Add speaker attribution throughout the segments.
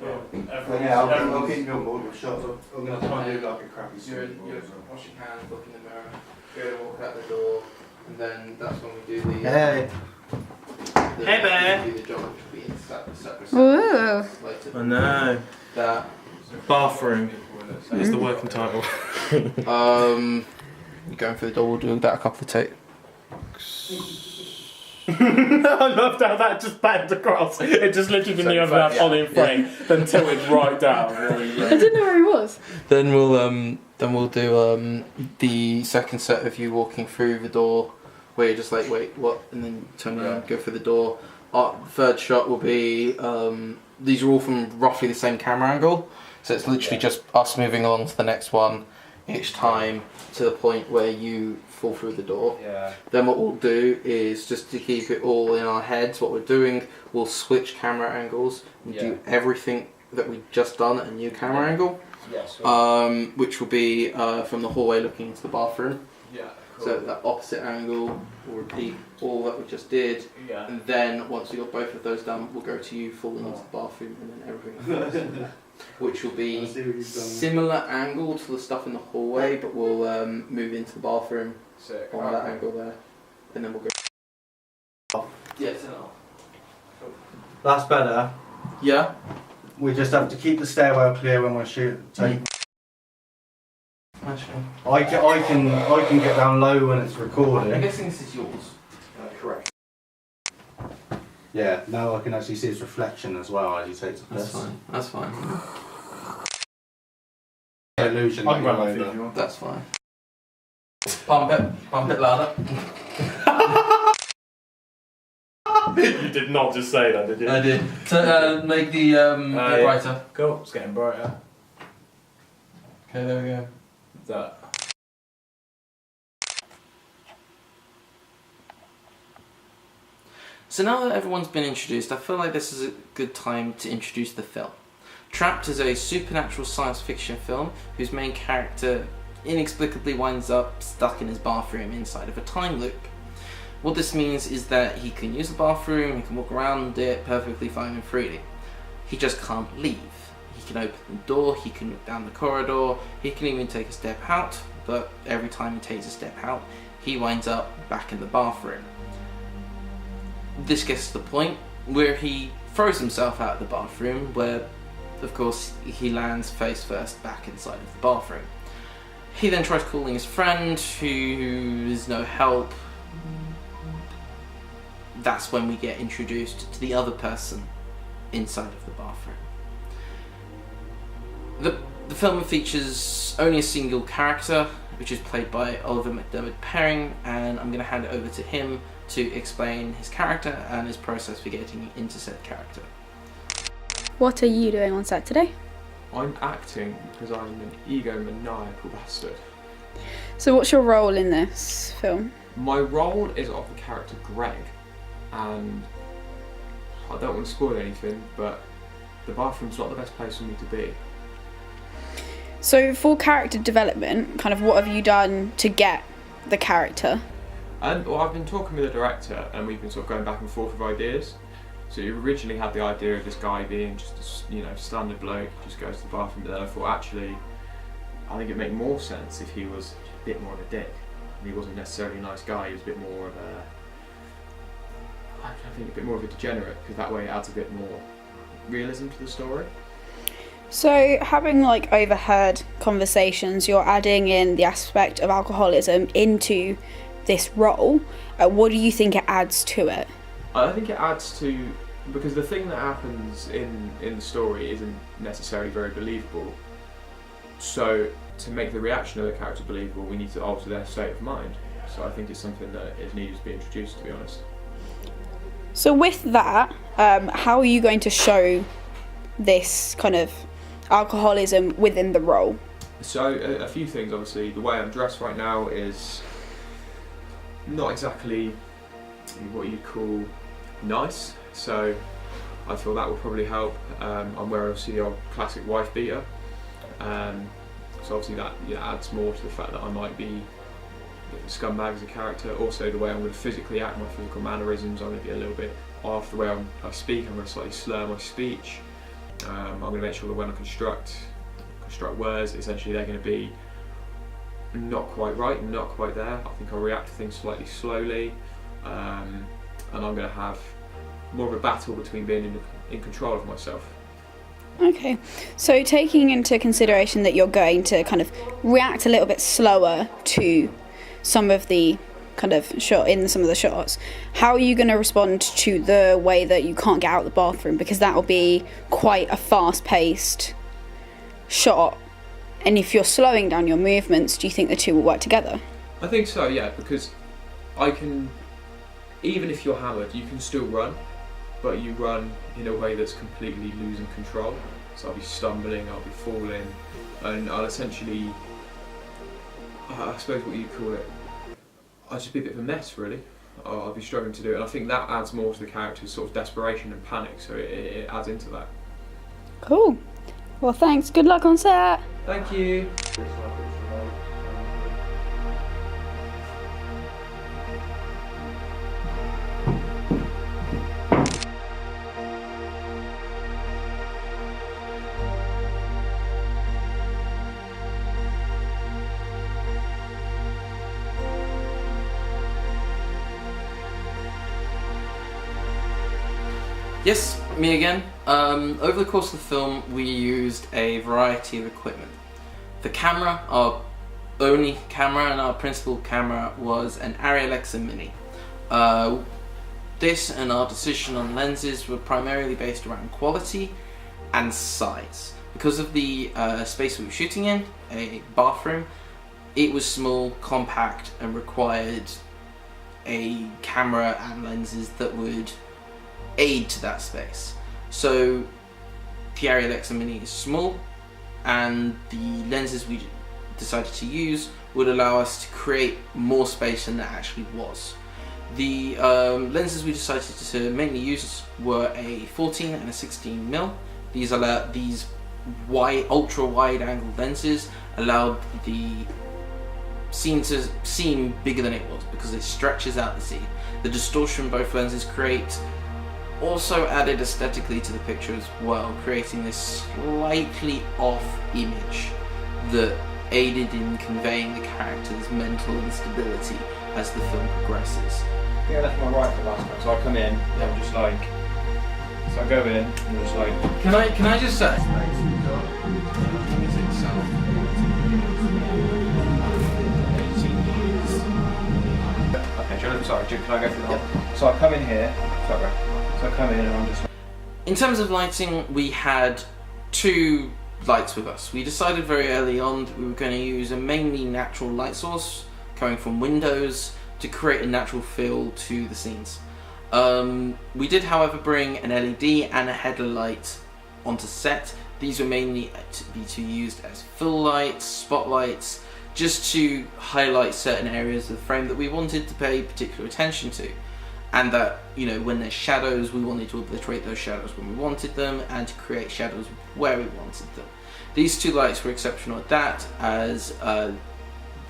Speaker 1: Yeah, I'll keep you on board with shots. I'm going to try and do like a crappy scene.
Speaker 2: Wash your hands, look in the mirror, go to walk out the door, and then that's when we do the...
Speaker 1: Hey!
Speaker 3: Hey, bear!
Speaker 2: Do the job, which will be in separate
Speaker 4: Ooh.
Speaker 2: later.
Speaker 3: I know.
Speaker 2: That...
Speaker 3: Bathroom is the working title.
Speaker 2: You're going for the door, we'll do that a couple of takes.
Speaker 3: I loved how that just banged across. It just literally didn't even have Ollie in frame, then tilted right down.
Speaker 4: I didn't know where he was.
Speaker 2: Then we'll do the second set of you walking through the door, where you're just like, wait, what? And then turn around, go for the door. Our third shot will be these are all from roughly the same camera angle, so it's literally just us moving along to the next one each time to the point where you fall through the door.
Speaker 3: Yeah.
Speaker 2: Then what we'll do is, just to keep it all in our heads, what we're doing, we'll switch camera angles and do everything that we've just done at a new camera angle.
Speaker 3: Yes.
Speaker 2: Which will be from the hallway looking into the bathroom.
Speaker 3: Yeah. Cool.
Speaker 2: So that opposite angle, we'll repeat all that we just did.
Speaker 3: Yeah.
Speaker 2: And then once we got both of those done, we'll go to you falling into the bathroom and then everything else. Which will be similar angle to the stuff in the hallway, but we'll move into the bathroom on that angle there, and then we'll go. Yes,
Speaker 1: That's better.
Speaker 2: yeah.
Speaker 1: We just have to keep the stairwell clear when we're shooting. I can get down low when it's
Speaker 2: I'm
Speaker 1: recording.
Speaker 2: guessing this is yours. Correct.
Speaker 1: Yeah, now I can actually see its reflection as well as you take the
Speaker 2: That's
Speaker 1: piss.
Speaker 2: fine. That's fine.
Speaker 1: Illusion.
Speaker 3: I can grab my feet if you want.
Speaker 2: That's fine. Pump it louder.
Speaker 3: You did not just say that, did you?
Speaker 2: I did. So make the
Speaker 3: yeah.
Speaker 2: brighter.
Speaker 3: Cool, it's getting brighter.
Speaker 2: Okay, there we go.
Speaker 3: That.
Speaker 2: So now that everyone's been introduced, I feel like this is a good time to introduce the film. Trapt is a supernatural science fiction film whose main character inexplicably winds up stuck in his bathroom inside of a time loop. What this means is that he can use the bathroom, he can walk around it perfectly fine and freely. He just can't leave. He can open the door, he can look down the corridor, he can even take a step out, but every time he takes a step out, he winds up back in the bathroom. This gets to the point where he throws himself out of the bathroom, where of course he lands face first back inside of the bathroom. He then tries calling his friend, who is no help. That's when we get introduced to the other person inside of the bathroom. The film features only a single character, which is played by Oliver McDermott-Perrin, and I'm going to hand it over to him to explain his character and his process for getting into said character.
Speaker 4: What are you doing on set today?
Speaker 3: I'm acting because I'm an egomaniacal bastard.
Speaker 4: So what's your role in this film?
Speaker 3: My role is of the character Greg, and I don't want to spoil anything, but the bathroom's not the best place for me to be.
Speaker 4: So for character development, kind of what have you done to get the character?
Speaker 3: And well, I've been talking with the director, and we've been sort of going back and forth with ideas. So you originally had the idea of this guy being just a standard bloke, just goes to the bathroom, but then I thought actually, I think it'd make more sense if he was a bit more of a dick. He wasn't necessarily a nice guy, he was a bit more of a bit more of a degenerate, because that way it adds a bit more realism to the story.
Speaker 4: So having overheard conversations, you're adding in the aspect of alcoholism into this role. What do you think it adds to it?
Speaker 3: I think it adds to, because the thing that happens in the story isn't necessarily very believable. So to make the reaction of the character believable, we need to alter their state of mind. So I think it's something that is needed to be introduced, to be honest.
Speaker 4: So with that, how are you going to show this kind of alcoholism within the role?
Speaker 3: So a few things, obviously. The way I'm dressed right now is not exactly what you'd call nice, so I feel that will probably help. I'm wearing obviously the old classic wife beater, so obviously that adds more to the fact that I might be a scumbag as a character. Also the way I'm going to physically act, my physical mannerisms, I'm going to be a little bit off. The way I speak, I'm going to slightly slur my speech. I'm going to make sure that when I construct words, essentially they're going to be not quite right, not quite there. I think I'll react to things slightly slowly, and I'm going to have more of a battle between being in control of myself.
Speaker 4: Okay, so taking into consideration that you're going to kind of react a little bit slower to some of the kind of shot in some of the shots, how are you going to respond to the way that you can't get out of the bathroom, because that will be quite a fast-paced shot, and if you're slowing down your movements, do you think the two will work together?
Speaker 3: I think so, yeah, because I can, even if you're hammered, you can still run, but you run in a way that's completely losing control. So I'll be stumbling, I'll be falling, and I'll essentially, I suppose what you'd call it, I'll just be a bit of a mess, really. I'll be struggling to do it, and I think that adds more to the character's sort of desperation and panic, so it adds into that.
Speaker 4: Cool. Well, thanks. Good luck on set.
Speaker 3: Thank you.
Speaker 2: Yes, me again. Over the course of the film, we used a variety of equipment. The camera, our only camera and our principal camera, was an Arri Alexa Mini. This and our decision on lenses were primarily based around quality and size. Because of the space we were shooting in, a bathroom, it was small, compact, and required a camera and lenses that would aid to that space. So the Arri Alexa Mini is small, and the lenses we decided to use would allow us to create more space than there actually was. The lenses we decided to mainly use were a 14 and a 16mm. These ultra wide angle lenses allowed the scene to seem bigger than it was because it stretches out the scene. The distortion both lenses create also added aesthetically to the picture as well, creating this slightly off image that aided in conveying the character's mental instability as the film progresses.
Speaker 3: Yeah, that's my right for last time. So I come in, I'm just like, so I go in, and just like,
Speaker 2: Can I just say?
Speaker 3: okay, sorry, can I go through the whole? So I come in here, sorry. So I come in and I'm just like...
Speaker 2: In terms of lighting, we had two lights with us. We decided very early on that we were going to use a mainly natural light source coming from windows to create a natural feel to the scenes. We did, however, bring an LED and a headlight onto set. These were mainly to be used as fill lights, spotlights, just to highlight certain areas of the frame that we wanted to pay particular attention to. And that, you know, when there's shadows, we wanted to obliterate those shadows when we wanted them, and to create shadows where we wanted them. These two lights were exceptional at that, as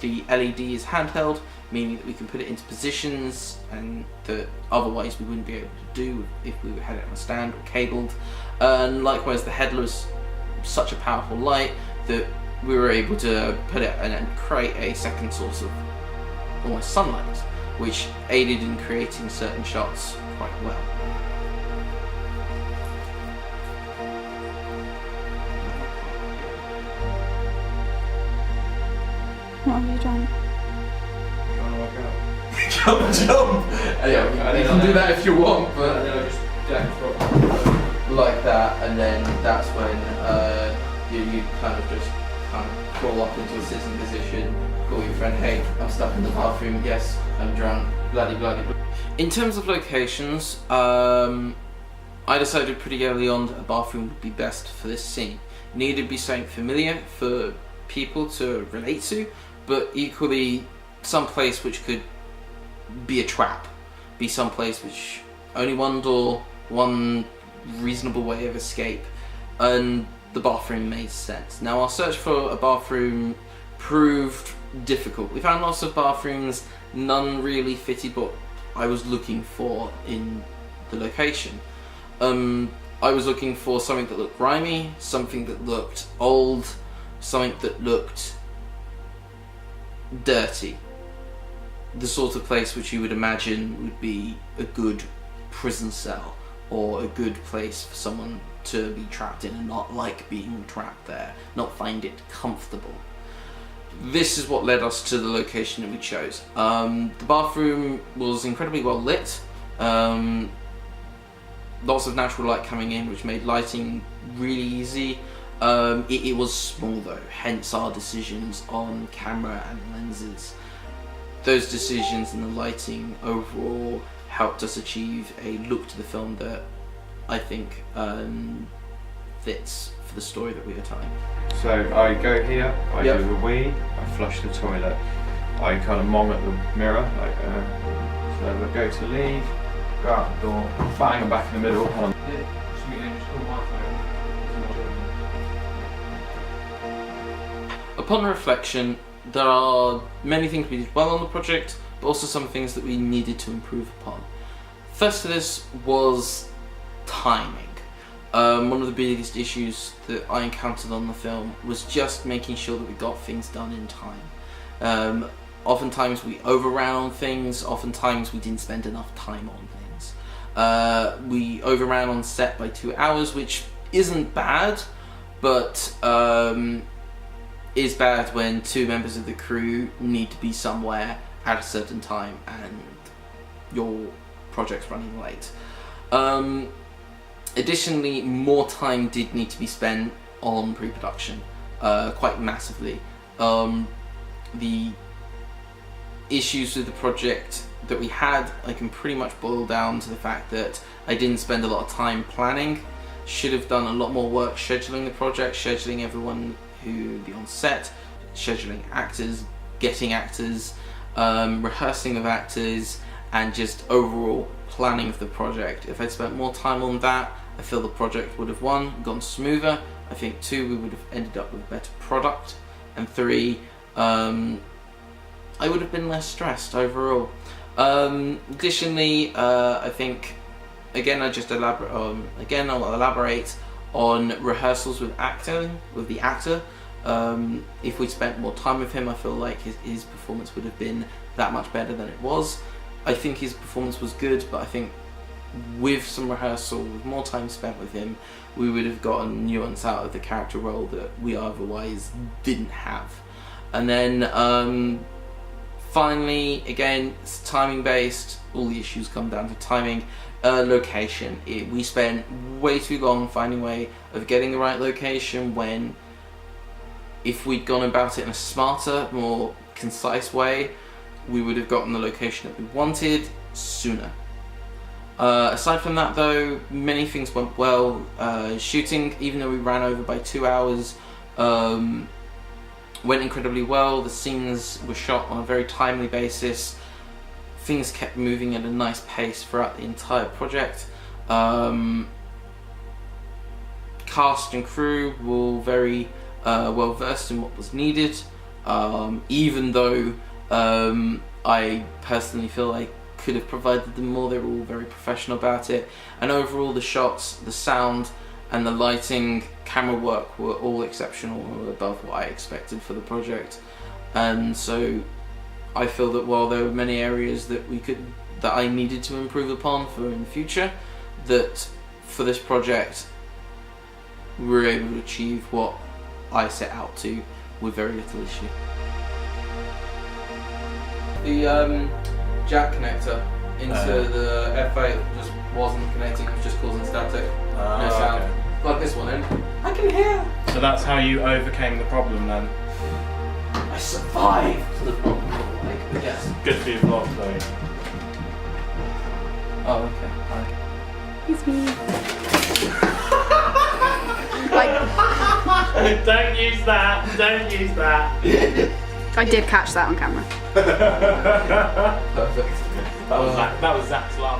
Speaker 2: the LED is handheld, meaning that we can put it into positions and that otherwise we wouldn't be able to do if we had it on a stand or cabled. And likewise, the headlight was such a powerful light that we were able to put it and create a second source of almost sunlight, which aided in creating certain shots quite well.
Speaker 4: What have you done?
Speaker 2: Jump! Yeah, you can do that if you want, but like that, and then that's when you kind of just crawl up into a sitting position, call your friend, hey, I'm stuck in the bathroom, yes, I'm drunk, bloody. In terms of locations, I decided pretty early on that a bathroom would be best for this scene. It needed to be something familiar for people to relate to, but equally someplace which could be a trap, be someplace which only one door, one reasonable way of escape, and the bathroom made sense. Now, our search for a bathroom proved difficult. We found lots of bathrooms, none really fitted what I was looking for in the location. I was looking for something that looked grimy, something that looked old, something that looked dirty. The sort of place which you would imagine would be a good prison cell, or a good place for someone to be trapped in and not like being trapped there, not find it comfortable. This is what led us to the location that we chose. The bathroom was incredibly well lit. Lots of natural light coming in, which made lighting really easy. It was small though, hence our decisions on camera and lenses. Those decisions and the lighting overall helped us achieve a look to the film that I think fits for the story that we are telling.
Speaker 3: So I go here, I
Speaker 2: Yep.
Speaker 3: do the wee, I flush the toilet, I kind of mong at the mirror, like, so I go to leave, go out the door, bang, I'm back in the middle, and I'm
Speaker 2: Upon reflection, there are many things we did well on the project, but also some things that we needed to improve upon. First of this was timing. One of the biggest issues that I encountered on the film was just making sure that we got things done in time. Oftentimes we overran on things, oftentimes we didn't spend enough time on things. We overran on set by 2 hours, which isn't bad, but is bad when 2 members of the crew need to be somewhere at a certain time and your project's running late. Additionally, more time did need to be spent on pre-production, quite massively. The issues with the project that we had, I can pretty much boil down to the fact that I didn't spend a lot of time planning. Should have done a lot more work scheduling the project, scheduling everyone who would be on set, scheduling actors, getting actors, rehearsing with actors, and just overall planning of the project. If I'd spent more time on that, I feel the project would have, 1, gone smoother. I think 2, we would have ended up with a better product, and 3, I would have been less stressed overall. Additionally, I think, again, I'll elaborate on rehearsals with the actor. If we'd spent more time with him, I feel like his performance would have been that much better than it was. I think his performance was good, but I think with some rehearsal, with more time spent with him, we would have gotten nuance out of the character role that we otherwise didn't have. And then finally, again, it's timing based. All the issues come down to timing. Location. We spent way too long finding a way of getting the right location, when if we'd gone about it in a smarter, more concise way, we would have gotten the location that we wanted sooner. Aside from that though, many things went well. Shooting, even though we ran over by 2 hours, went incredibly well. The scenes were shot on a very timely basis. Things kept moving at a nice pace throughout the entire project. Cast and crew were very well versed in what was needed, even though I personally feel I could have provided them more. They were all very professional about it, and overall the shots, the sound and the lighting, camera work were all exceptional and above what I expected for the project. And so I feel that while there were many areas that I needed to improve upon for in the future, that for this project we were able to achieve what I set out to with very little issue. The jack connector into the F8 just wasn't connecting, it was just causing static, no sound.
Speaker 5: Okay.
Speaker 2: Plug this one in, I can hear!
Speaker 5: So that's how you overcame the problem then?
Speaker 2: I survived the problem, like, yes.
Speaker 5: Good for your vlog though.
Speaker 2: Oh, okay, alright.
Speaker 4: It's me.
Speaker 5: Don't use that, don't use that.
Speaker 4: I did catch that on camera.
Speaker 2: Perfect.
Speaker 5: That was Zach's laugh.